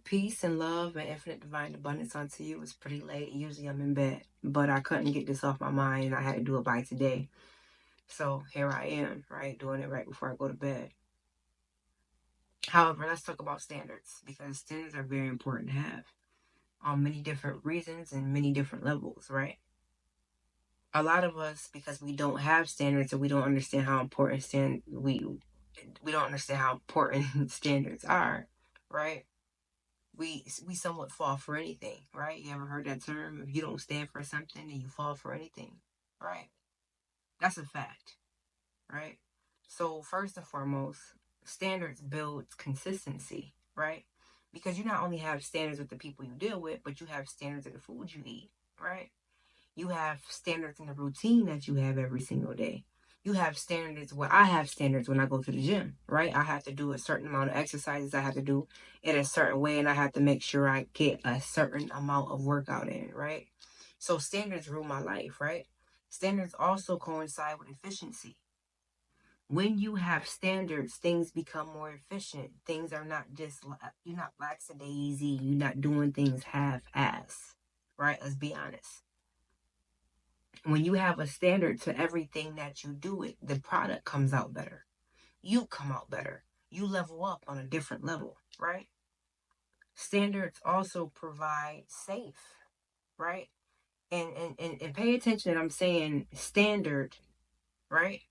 Peace and love and infinite divine abundance unto you. It's pretty late. Usually I'm in bed, but I couldn't get this off my mind and I had to do it by today. So here I am, right? Doing it right before I go to bed. However, let's talk about standards because standards are very important to have on many different reasons and many different levels, right? A lot of us, because we don't have standards and we don't understand how important we don't understand how important standards are, right? We somewhat fall for anything, right? You ever heard that term? If you don't stand for something, then you fall for anything, right? That's a fact, right? So first and foremost, standards build consistency, right? Because you not only have standards with the people you deal with, but you have standards in the food you eat, right? You have standards in the routine that you have every single day. You have standards. Well, I have standards when I go to the gym, right? I have to do a certain amount of exercises. I have to do it a certain way, and I have to make sure I get a certain amount of workout in, right? So standards rule my life, right? Standards also coincide with efficiency. When you have standards, things become more efficient. Things are not just, you're not lackadaisy. You're not doing things half-ass, right? Let's be honest. When you have a standard to everything that you do, the product comes out better. You come out better. You level up on a different level, right? Standards also provide safe, right? And pay attention that I'm saying standard, right?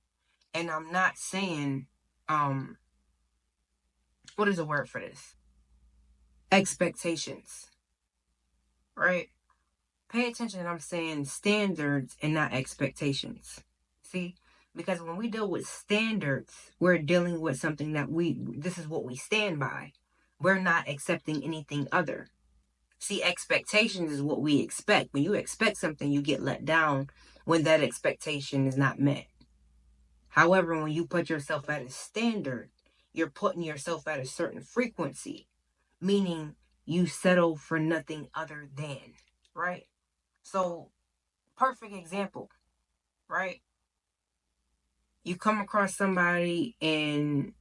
And I'm not saying what is the word for this? Expectations, right? Pay attention that I'm saying standards and not expectations. See? Because when we deal with standards, we're dealing with something that this is what we stand by. We're not accepting anything other. See, expectations is what we expect. When you expect something, you get let down when that expectation is not met. However, when you put yourself at a standard, you're putting yourself at a certain frequency, meaning you settle for nothing other than, right? So, perfect example, right? You come across somebody and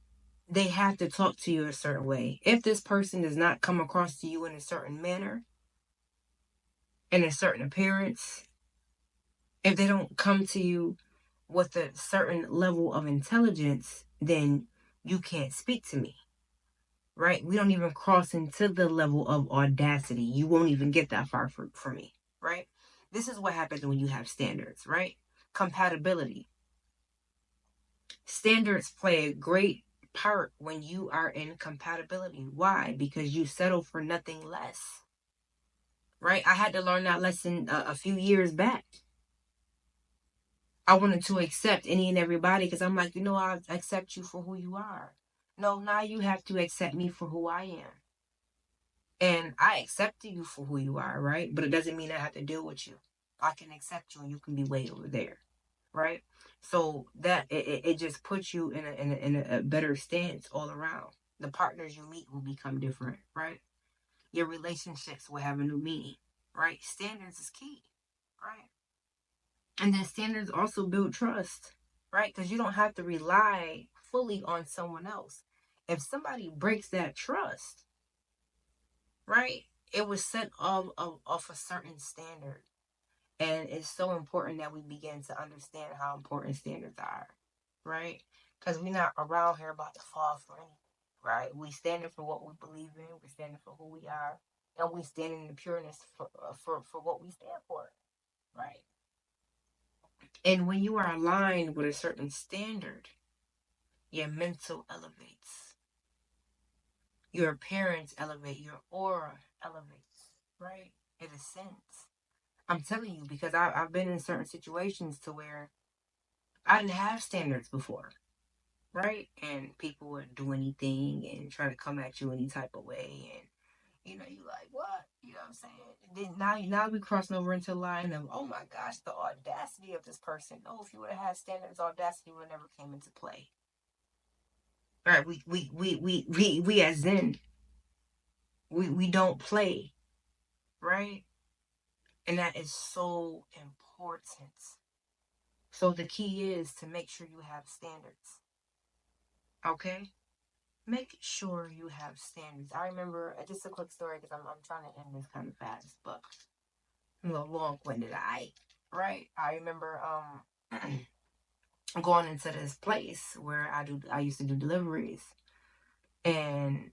they have to talk to you a certain way. If this person does not come across to you in a certain manner, in a certain appearance, if they don't come to you with a certain level of intelligence, then you can't speak to me, right? We don't even cross into the level of audacity. You won't even get that far for me, right? This is what happens when you have standards, right? Compatibility. Standards play a great part when you are in compatibility. Why? Because you settle for nothing less, right? I had to learn that lesson a few years back. I wanted to accept any and everybody because I'm like, I accept you for who you are. No, now you have to accept me for who I am. And I accept you for who you are, right? But it doesn't mean I have to deal with you. I can accept you and you can be way over there, right? So that it just puts you in a better stance all around. The partners you meet will become different, right? Your relationships will have a new meaning, right? Standards is key, right? And then standards also build trust, right? Because you don't have to rely fully on someone else. If somebody breaks that trust, right? It was set off a certain standard. And it's so important that we begin to understand how important standards are, right? Because we're not around here about to fall for anything, right? We standing for what we believe in. We're standing for who we are, and we stand in the pureness for what we stand for, right? And when you are aligned with a certain standard, your mental elevates, your appearance elevates, your aura elevates, right? It ascends. I'm telling you because I've been in certain situations to where I didn't have standards before, right? And people would do anything and try to come at you any type of way, and you like what? You know what I'm saying? And then now we crossing over into the line of oh my gosh, the audacity of this person. No, if you would have had standards, audacity would have never came into play. All right, we as in we don't play, right? And that is so important. So the key is to make sure you have standards. Okay? make sure you have standards. I remember, just a quick story because I'm trying to end this kind of fast, but a little long-winded. Right. I remember going into this place where I used to do deliveries, and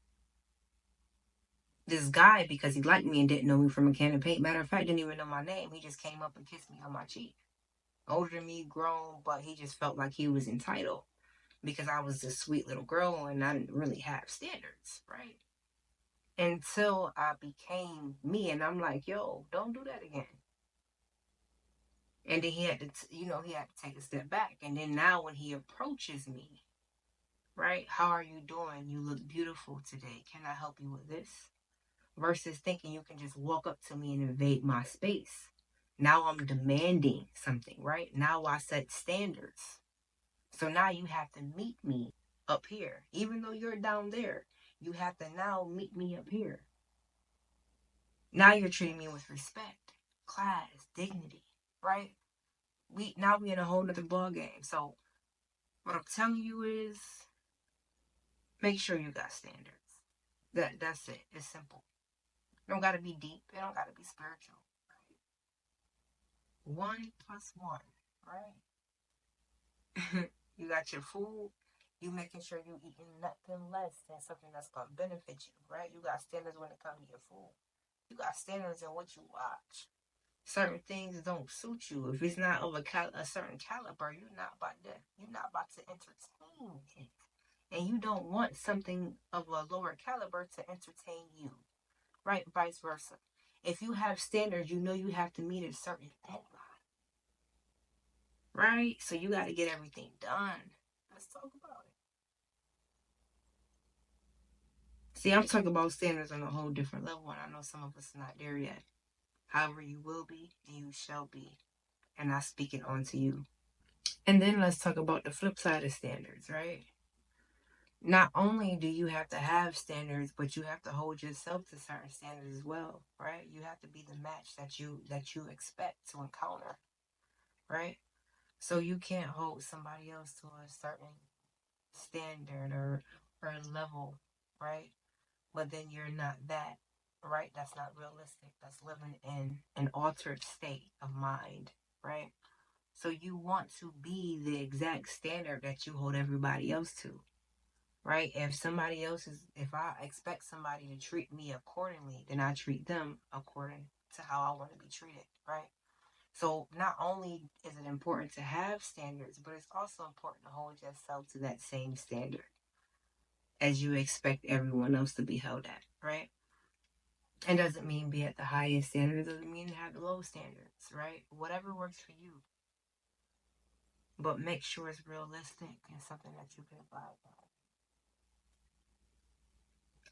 this guy, because he liked me and didn't know me from a can of paint, matter of fact, didn't even know my name. He just came up and kissed me on my cheek. Older than me, grown, but he just felt like he was entitled because I was this sweet little girl and I didn't really have standards, right? Until I became me, and I'm like, yo, don't do that again. And then he had to, he had to take a step back. And then now when he approaches me, right, how are you doing? You look beautiful today. Can I help you with this? Versus thinking you can just walk up to me and invade my space. Now I'm demanding something, right? Now I set standards. So now you have to meet me up here. Even though you're down there, you have to now meet me up here. Now you're treating me with respect, class, dignity, right? We in a whole nother ball game. So what I'm telling you is make sure you got standards. That's it. It's simple. It don't gotta be deep. It don't gotta be spiritual. Right? 1 plus 1, right? You got your food. You making sure you eating nothing less than something that's gonna benefit you, right? You got standards when it comes to your food. You got standards in what you watch. Certain things don't suit you. If it's not of a certain caliber, you're not about to entertain it. And you don't want something of a lower caliber to entertain you, right? Vice versa. If you have standards, you know you have to meet a certain deadline, right? So you got to get everything done. Let's talk about it. See, I'm talking about standards on a whole different level, and I know some of us are not there yet. However, you will be and you shall be. And I speak it onto you. And then let's talk about the flip side of standards, right? Not only do you have to have standards, but you have to hold yourself to certain standards as well, right? You have to be the match that you expect to encounter, right? So you can't hold somebody else to a certain standard or level, right? But then you're not that, right? That's not realistic. That's living in an altered state of mind, right? So you want to be the exact standard that you hold everybody else to, right? If I expect somebody to treat me accordingly, then I treat them according to how I want to be treated, right? So not only is it important to have standards, but it's also important to hold yourself to that same standard as you expect everyone else to be held at, right? And doesn't mean be at the highest standards, doesn't mean have the low standards, right? Whatever works for you. But make sure it's realistic and something that you can abide by.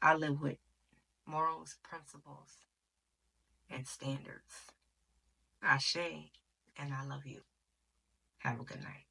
I live with morals, principles, and standards. Ashe, and I love you. Have a good night.